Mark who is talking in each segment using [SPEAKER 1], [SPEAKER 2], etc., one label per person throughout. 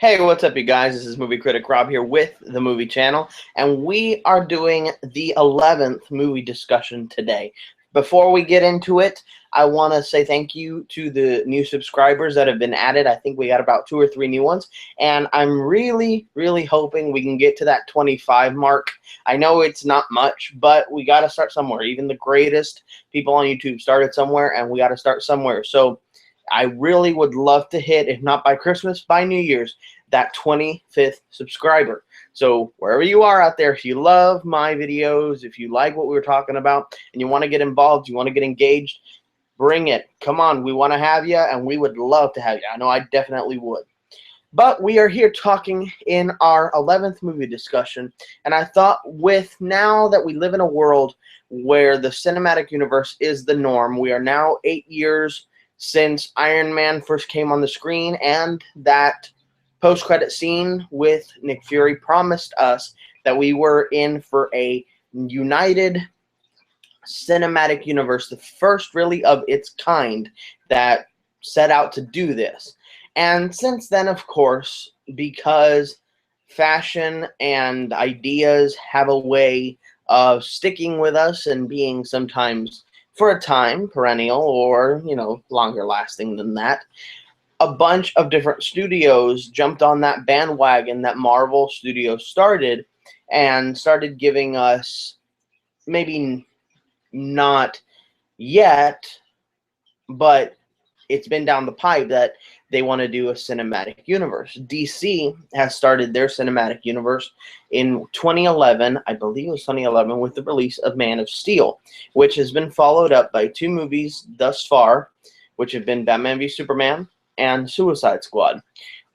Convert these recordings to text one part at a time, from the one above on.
[SPEAKER 1] Hey, what's up, you guys? This is Movie Critic Rob here with the Movie Channel, and we are doing the 11th movie discussion today. Before we get into it, I want to say thank you to the new subscribers that have been added. I think we got about 2 or 3 new ones, and I'm really hoping we can get to that 25 mark. I know it's not much, but we got to start somewhere. Even the greatest people on YouTube started somewhere, and we got to start somewhere. So I really would love to hit, if not by Christmas, by New Year's, that 25th subscriber. So wherever you are out there, if you love my videos, if you like what we were talking about, and you want to get involved, you want to get engaged, bring it. Come on, we want to have you, and we would love to have you. I know I definitely would. But we are here talking in our 11th movie discussion, and I thought with now that we live in a world where the cinematic universe is the norm, we are now 8 years since Iron Man first came on the screen, and that post-credit scene with Nick Fury promised us that we were in for a united cinematic universe, the first really of its kind that set out to do this. And since then, of course, because fashion and ideas have a way of sticking with us and being sometimes for a time perennial or, longer lasting than that, a bunch of different studios jumped on that bandwagon that Marvel Studios started and started giving us, maybe not yet, but it's been down the pipe that they want to do a cinematic universe. DC has started their cinematic universe in 2011, I believe it was 2011, with the release of Man of Steel, which has been followed up by 2 movies thus far, which have been Batman v Superman and Suicide Squad.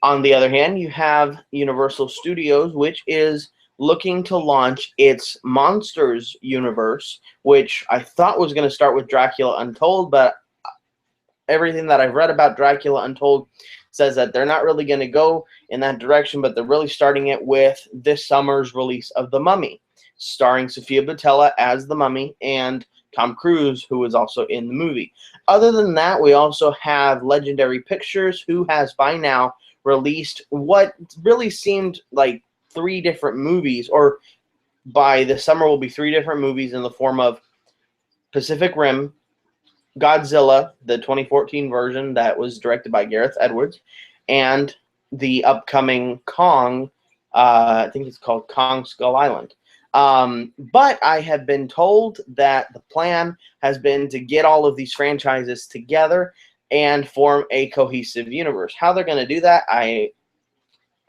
[SPEAKER 1] On the other hand, you have Universal Studios, which is looking to launch its Monsters universe, which I thought was going to start with Dracula Untold, but everything that I've read about Dracula Untold says that they're not really going to go in that direction, but they're really starting it with this summer's release of The Mummy, starring Sofia Boutella as the Mummy and Tom Cruise, who is also in the movie. Other than that, we also have Legendary Pictures, who has by now released what really seemed like 3 different movies, or by the summer will be 3 different movies in the form of Pacific Rim, Godzilla, the 2014 version that was directed by Gareth Edwards, and the upcoming Kong, I think it's called Kong Skull Island. But I have been told that the plan has been to get all of these franchises together and form a cohesive universe. How they're going to do that, I'm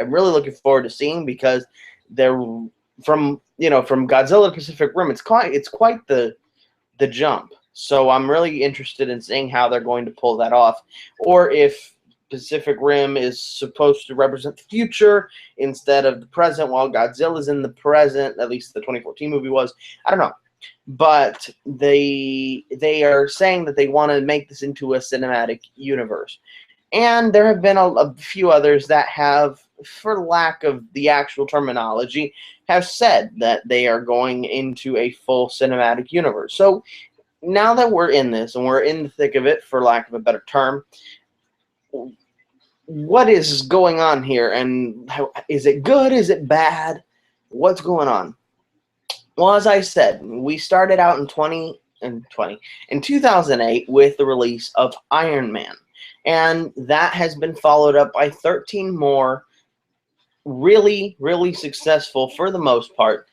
[SPEAKER 1] really looking forward to seeing, because they're from Godzilla to Pacific Rim. It's quite the jump. So I'm really interested in seeing how they're going to pull that off, or if Pacific Rim is supposed to represent the future instead of the present, while Godzilla's in the present. At least the 2014 movie was. I don't know. But they are saying that they want to make this into a cinematic universe. And there have been a few others that have, for lack of the actual terminology, have said that they are going into a full cinematic universe. So now that we're in this, and we're in the thick of it, for lack of a better term, what is going on here, and is it good? Is it bad? What's going on? Well, as I said, we started out in 2008 with the release of Iron Man, and that has been followed up by 13 more really successful, for the most part,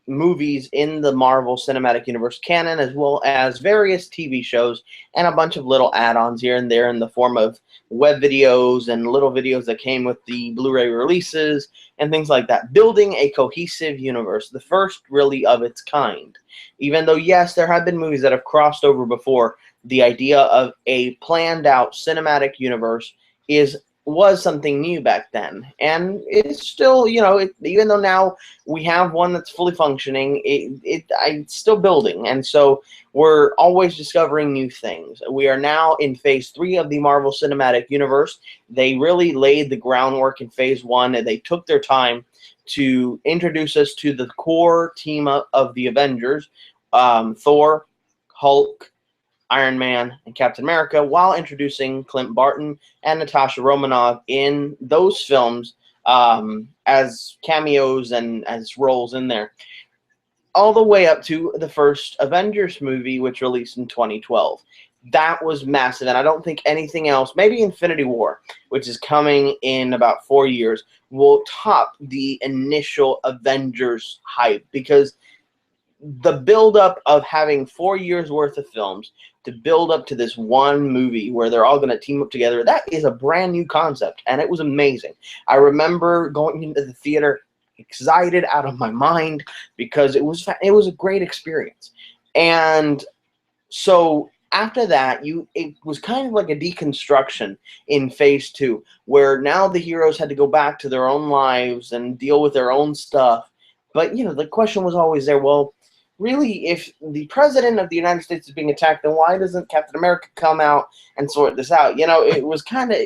[SPEAKER 1] movies in the Marvel Cinematic Universe canon, as well as various TV shows and a bunch of little add-ons here and there in the form of web videos and little videos that came with the Blu-ray releases and things like that, building a cohesive universe, the first really of its kind. Even though, yes, there have been movies that have crossed over before, the idea of a planned out cinematic universe was something new back then, and it's still, even though now we have one that's fully functioning, it's still building, and so we're always discovering new things. We are now in phase 3 of the Marvel Cinematic Universe. They really laid the groundwork in phase 1, and they took their time to introduce us to the core team of the Avengers, Thor, Hulk, Iron Man, and Captain America, while introducing Clint Barton and Natasha Romanoff in those films as cameos and as roles in there, all the way up to the first Avengers movie, which released in 2012. That was massive, and I don't think anything else, maybe Infinity War, which is coming in about 4 years, will top the initial Avengers hype, because the build-up of having 4 years worth of films to build up to this one movie where they're all going to team up together, that is a brand new concept, and it was amazing. I remember going into the theater excited out of my mind because it was a great experience. And so after that, it was kind of like a deconstruction in phase 2, where now the heroes had to go back to their own lives and deal with their own stuff. But the question was always there, well, really, if the president of the United States is being attacked, then why doesn't Captain America come out and sort this out? It was kind of,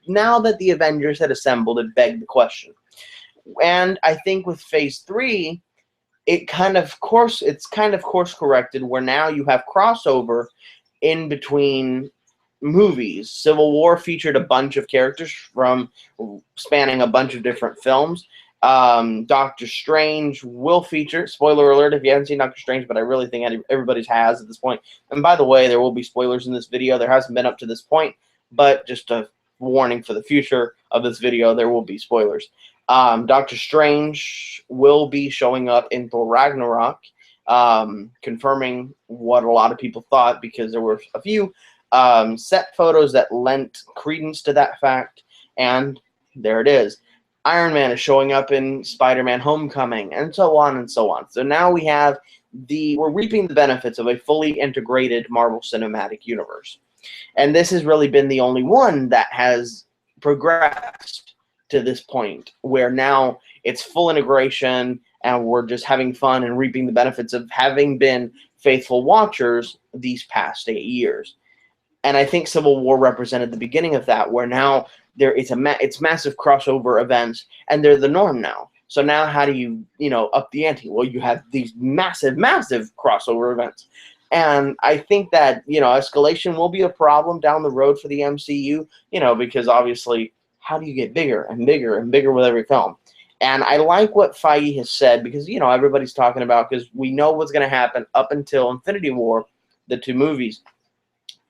[SPEAKER 1] now that the Avengers had assembled, it begged the question. And I think with phase 3, it's kind of course corrected, where now you have crossover in between movies. Civil War featured a bunch of characters from spanning a bunch of different films. Doctor Strange will feature, spoiler alert if you haven't seen Doctor Strange, but I really think everybody's has at this point. And by the way, there will be spoilers in this video. There hasn't been up to this point, but just a warning for the future of this video, there will be spoilers. Doctor Strange will be showing up in Thor Ragnarok, confirming what a lot of people thought, because there were a few set photos that lent credence to that fact, and there it is. Iron Man is showing up in Spider-Man Homecoming, and so on and so on. So now we're reaping the benefits of a fully integrated Marvel Cinematic Universe. And this has really been the only one that has progressed to this point, where now it's full integration and we're just having fun and reaping the benefits of having been faithful watchers these past 8 years. And I think Civil War represented the beginning of that, where now it's massive crossover events, and they're the norm now. So now how do you up the ante? Well, you have these massive crossover events. And I think that, escalation will be a problem down the road for the MCU, because obviously, how do you get bigger and bigger and bigger with every film? And I like what Feige has said, because, everybody's talking about, because we know what's going to happen up until Infinity War, the 2 movies.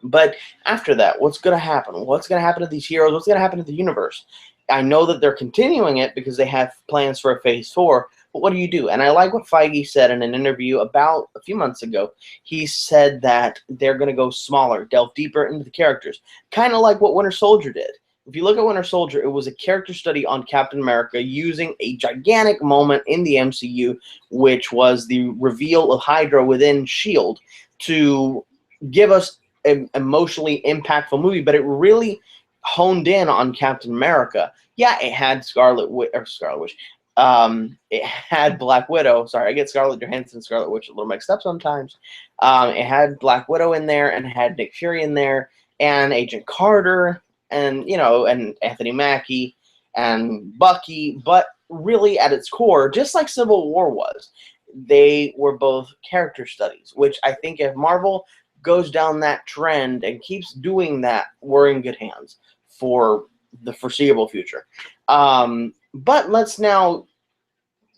[SPEAKER 1] But after that, what's going to happen? What's going to happen to these heroes? What's going to happen to the universe? I know that they're continuing it because they have plans for a phase 4, but what do you do? And I like what Feige said in an interview about a few months ago. He said that they're going to go smaller, delve deeper into the characters, kind of like what Winter Soldier did. If you look at Winter Soldier, it was a character study on Captain America using a gigantic moment in the MCU, which was the reveal of Hydra within S.H.I.E.L.D., to give us an emotionally impactful movie, but it really honed in on Captain America. Yeah, it had Scarlet Witch. It had Black Widow. Sorry, I get Scarlett Johansson and Scarlet Witch a little mixed up sometimes. It had Black Widow in there, and it had Nick Fury in there, and Agent Carter, and and Anthony Mackie, and Bucky. But really, at its core, just like Civil War was, they were both character studies, which I think if Marvel goes down that trend and keeps doing that, we're in good hands for the foreseeable future. But let's, now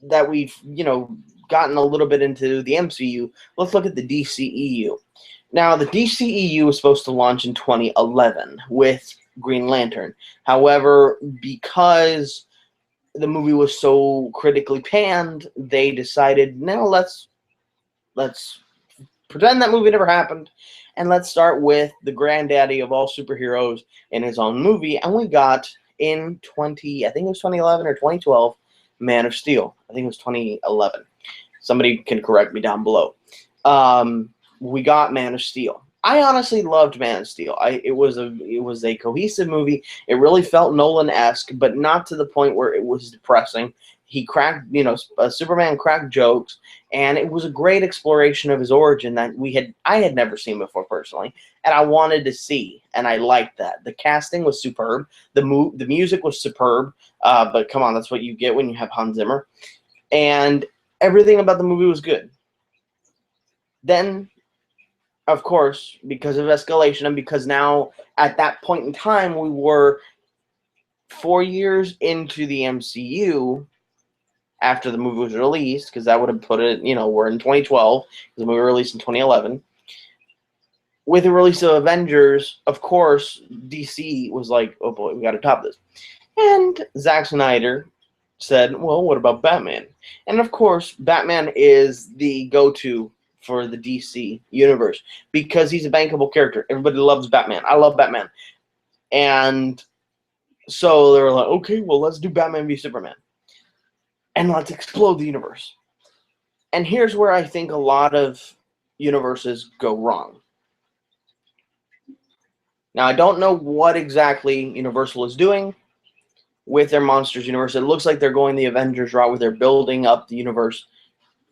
[SPEAKER 1] that we've gotten a little bit into the MCU, let's look at the DCEU. Now, the DCEU was supposed to launch in 2011 with Green Lantern. However, because the movie was so critically panned, they decided, no, let's pretend that movie never happened, and let's start with the granddaddy of all superheroes in his own movie. And we got in I think it was 2011 or 2012, Man of Steel. I think it was 2011. Somebody can correct me down below. We got Man of Steel. I honestly loved Man of Steel. It was a cohesive movie. It really felt Nolan-esque, but not to the point where it was depressing. He cracked, Superman cracked jokes, and it was a great exploration of his origin that I had never seen before personally, and I wanted to see, and I liked that. The casting was superb. The music was superb, but come on, that's what you get when you have Hans Zimmer, and everything about the movie was good. Then of course, because of escalation and because now at that point in time we were 4 years into the MCU after the movie was released, because that would have put it, we're in 2012, because the movie was released in 2011. With the release of Avengers, of course, DC was like, oh boy, we got to top this. And Zack Snyder said, well, what about Batman? And of course, Batman is the go-to for the DC universe because he's a bankable character. Everybody loves Batman. I love Batman. And so they were like, okay, well, let's do Batman v Superman. And let's explode the universe. And here's where I think a lot of universes go wrong. Now, I don't know what exactly Universal is doing with their Monsters universe. It looks like they're going the Avengers route where they're building up the universe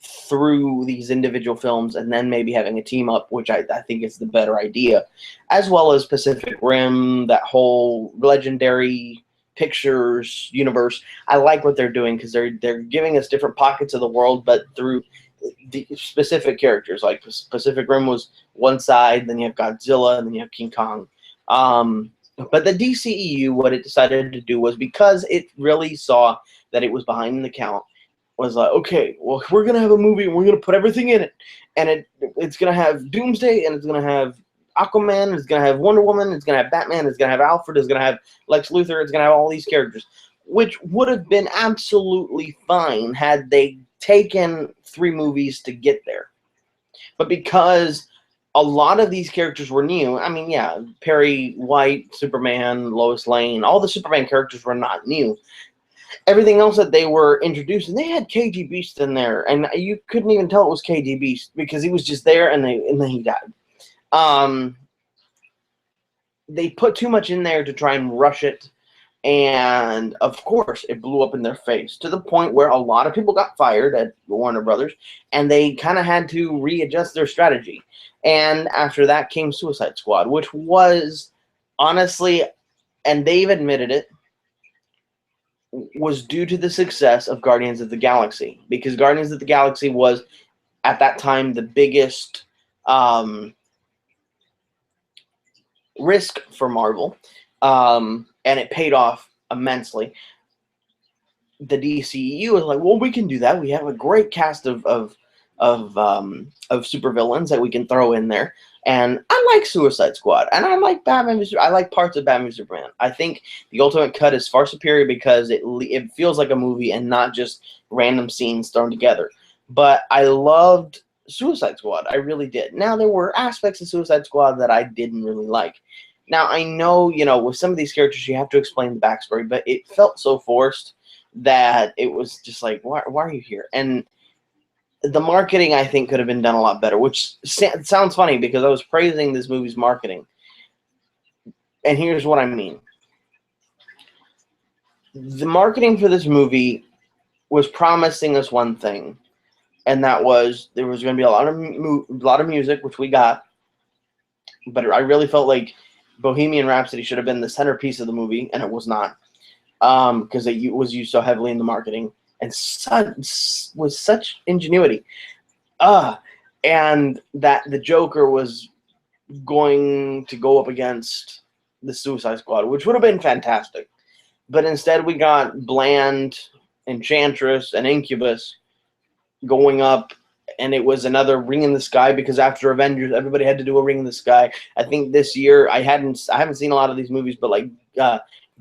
[SPEAKER 1] through these individual films and then maybe having a team up, which I think is the better idea, as well as Pacific Rim, that whole Legendary Pictures universe. I like what they're doing because they're giving us different pockets of the world, but through the specific characters. Like Pacific Rim was one side, then you have Godzilla, and then you have King Kong. But the DCEU, what it decided to do was, because it really saw that it was behind the count, was like, okay, well, we're going to have a movie, and we're going to put everything in it. And it's going to have Doomsday, and it's going to have Aquaman, it's going to have Wonder Woman, it's going to have Batman, it's going to have Alfred, it's going to have Lex Luthor, it's going to have all these characters, which would have been absolutely fine had they taken 3 movies to get there. But because a lot of these characters were new, I mean, yeah, Perry White, Superman, Lois Lane, all the Superman characters were not new. Everything else that they were introducing, they had KG Beast in there, and you couldn't even tell it was KG Beast because he was just there, and then he died. They put too much in there to try and rush it, and of course, it blew up in their face to the point where a lot of people got fired at Warner Brothers, and they kind of had to readjust their strategy. And after that came Suicide Squad, which was honestly, and they've admitted it, was due to the success of Guardians of the Galaxy, because Guardians of the Galaxy was at that time the biggest risk for Marvel, and it paid off immensely. The DCEU was like, well, we can do that. We have a great cast of supervillains that we can throw in there. And I like Suicide Squad, and I like Batman. I like parts of Batman v Superman. I think the Ultimate Cut is far superior because it feels like a movie and not just random scenes thrown together. But I loved Suicide Squad. I really did. Now, there were aspects of Suicide Squad that I didn't really like. Now, I know, with some of these characters, you have to explain the backstory, but it felt so forced that it was just like, why are you here? And the marketing, I think, could have been done a lot better, which sounds funny because I was praising this movie's marketing. And here's what I mean. The marketing for this movie was promising us one thing, and that was there was going to be a lot of music, which we got, but I really felt like Bohemian Rhapsody should have been the centerpiece of the movie, and it was not, because it was used so heavily in the marketing. And with such ingenuity. And that the Joker was going to go up against the Suicide Squad, which would have been fantastic. But instead we got bland Enchantress and Incubus going up, and it was another Ring in the Sky, because after Avengers, everybody had to do a Ring in the Sky. I think this year, I haven't seen a lot of these movies, but like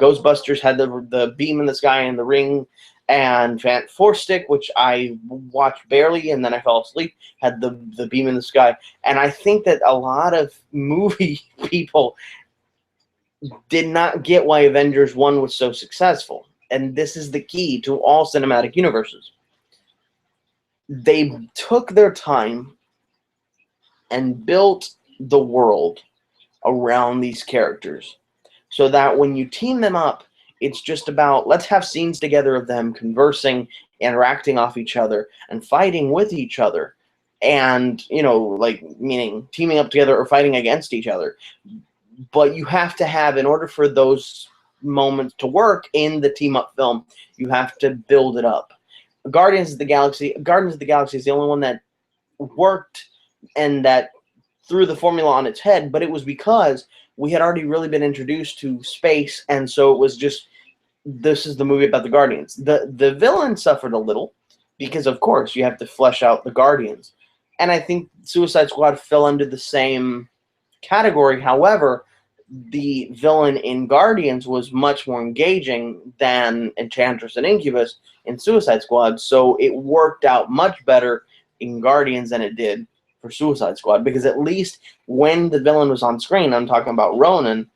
[SPEAKER 1] Ghostbusters had the beam in the sky and the ring, and Four Stick, which I watched barely and then I fell asleep, had the beam in the sky. And I think that a lot of movie people did not get why Avengers 1 was so successful. And this is the key to all cinematic universes. They took their time and built the world around these characters so that when you team them up, it's just about, let's have scenes together of them conversing, interacting off each other, and fighting with each other. And, meaning teaming up together or fighting against each other. But you have to have, in order for those moments to work in the team-up film, you have to build it up. Guardians of the Galaxy is the only one that worked and that threw the formula on its head, but it was because we had already really been introduced to space, and so it was just, this is the movie about the Guardians. The villain suffered a little because, of course, you have to flesh out the Guardians, and I think Suicide Squad fell under the same category. However, the villain in Guardians was much more engaging than Enchantress and Incubus in Suicide Squad, so it worked out much better in Guardians than it did for Suicide Squad, because at least when the villain was on screen, I'm talking about Ronan,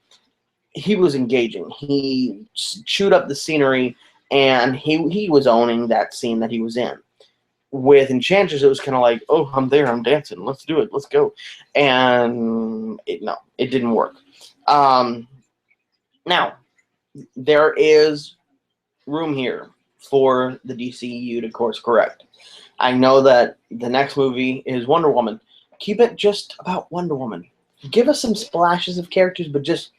[SPEAKER 1] he was engaging. He chewed up the scenery, and he was owning that scene that he was in. With Enchantress, it was kind of like, oh, I'm there, I'm dancing, let's do it, let's go. And no, it didn't work. Now, there is room here for the DCEU to course correct. I know that the next movie is Wonder Woman. Keep it just about Wonder Woman. Give us some splashes of characters, but just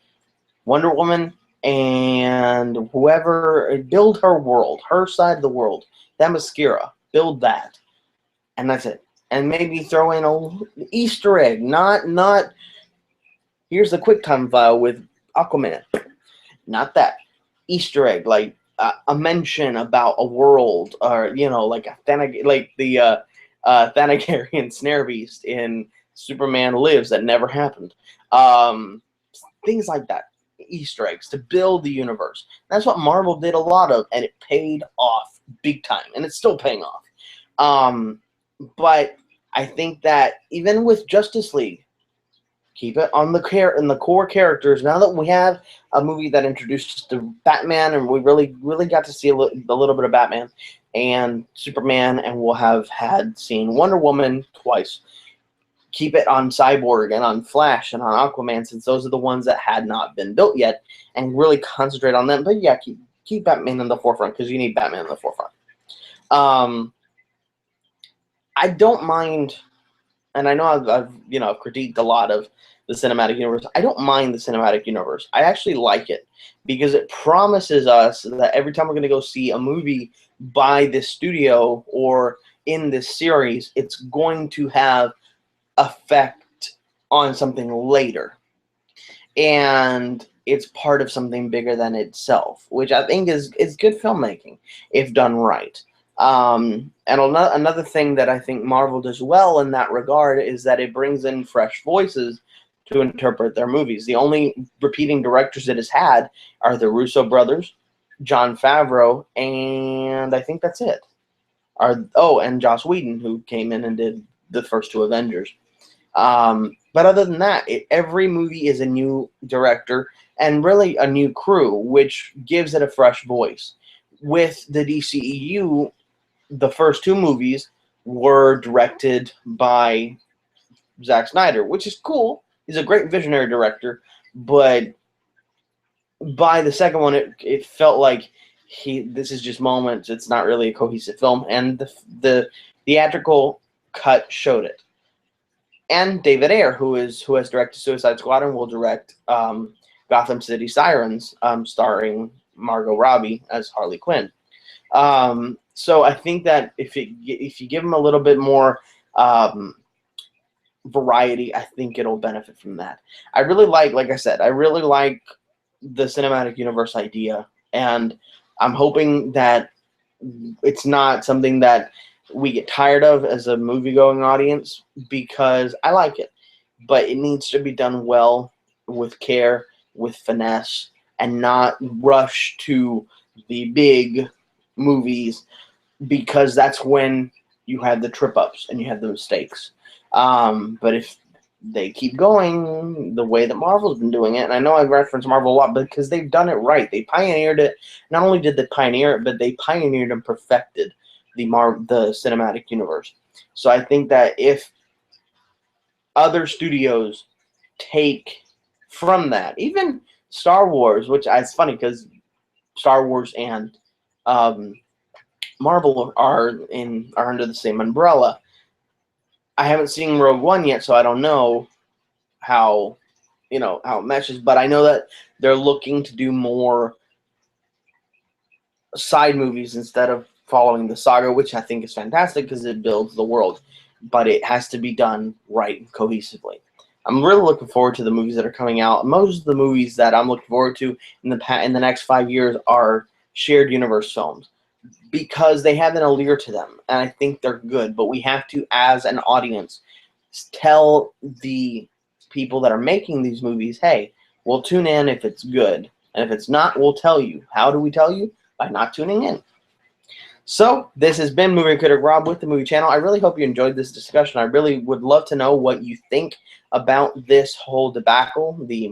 [SPEAKER 1] Wonder Woman and whoever, build her world, her side of the world. Themyscira, build that. And that's it. And maybe throw in an Easter egg, not here's the QuickTime file with Aquaman. Not that. Easter egg, like a mention about a world, or like the Thanagarian snare beast in Superman Lives that never happened. Things like that. Easter eggs to build the universe. That's what Marvel did a lot of, and it paid off big time, and it's still paying off. But I think that even with Justice League, keep it on the core characters. Now that we have a movie that introduced the Batman, and we really got to see a little bit of Batman and Superman, and we'll have seen Wonder Woman twice. Keep it on Cyborg and on Flash and on Aquaman, since those are the ones that had not been built yet, and really concentrate on them. But yeah, keep Batman in the forefront, because you need Batman in the forefront. I don't mind, and I know I've critiqued a lot of the cinematic universe. I don't mind the cinematic universe. I actually like it, because it promises us that every time we're going to go see a movie by this studio or in this series, it's going to have effect on something later, and it's part of something bigger than itself, which I think is good filmmaking if done right. And another thing that I think Marvel does well in that regard is that it brings in fresh voices to interpret their movies. The only repeating directors it has had are the Russo brothers, Jon Favreau, and I think that's it. And Joss Whedon, who came in and did the first two Avengers. But other than that, every movie is a new director and really a new crew, which gives it a fresh voice. With the DCEU, the first two movies were directed by Zack Snyder, which is cool. He's a great visionary director, but by the second one, it felt like this is just moments. It's not really a cohesive film, and the theatrical cut showed it. And David Ayer, who has directed Suicide Squad and will direct Gotham City Sirens, starring Margot Robbie as Harley Quinn. So I think that if you give him a little bit more variety, I think it'll benefit from that. I really like I said, I really like the cinematic universe idea, and I'm hoping that it's not something that we get tired of as a movie-going audience, because I like it, but it needs to be done well, with care, with finesse, and not rush to the big movies, because that's when you have the trip-ups and you have the mistakes. But if they keep going the way that Marvel's been doing it, and I know I reference Marvel a lot because they've done it right. They pioneered it. Not only did they pioneer it, but they pioneered and perfected the cinematic universe. So I think that if other studios take from that, even Star Wars, which it's funny because Star Wars and Marvel are under the same umbrella. I haven't seen Rogue One yet, so I don't know how it meshes, but I know that they're looking to do more side movies instead of following the saga, which I think is fantastic because it builds the world, but it has to be done right, cohesively. I'm really looking forward to the movies that are coming out. Most of the movies that I'm looking forward to in the next 5 years are shared universe films because they have an allure to them, and I think they're good. But we have to, as an audience, tell the people that are making these movies, hey, we'll tune in if it's good, and if it's not, we'll tell you. How do we tell you? By not tuning in. So this has been Movie Critic Rob with the Movie Channel. I really hope you enjoyed this discussion. I really would love to know what you think about this whole debacle, the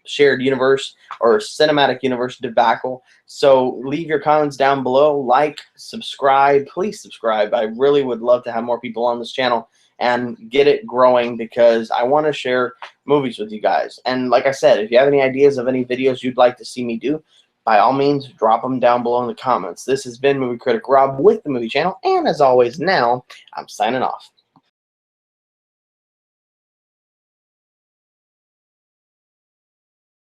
[SPEAKER 1] shared universe or cinematic universe debacle. So leave your comments down below. Like, subscribe. Please subscribe. I really would love to have more people on this channel and get it growing because I want to share movies with you guys. And like I said, if you have any ideas of any videos you'd like to see me do, by all means, drop them down below in the comments. This has been Movie Critic Rob with the Movie Channel, and as always, now I'm signing off.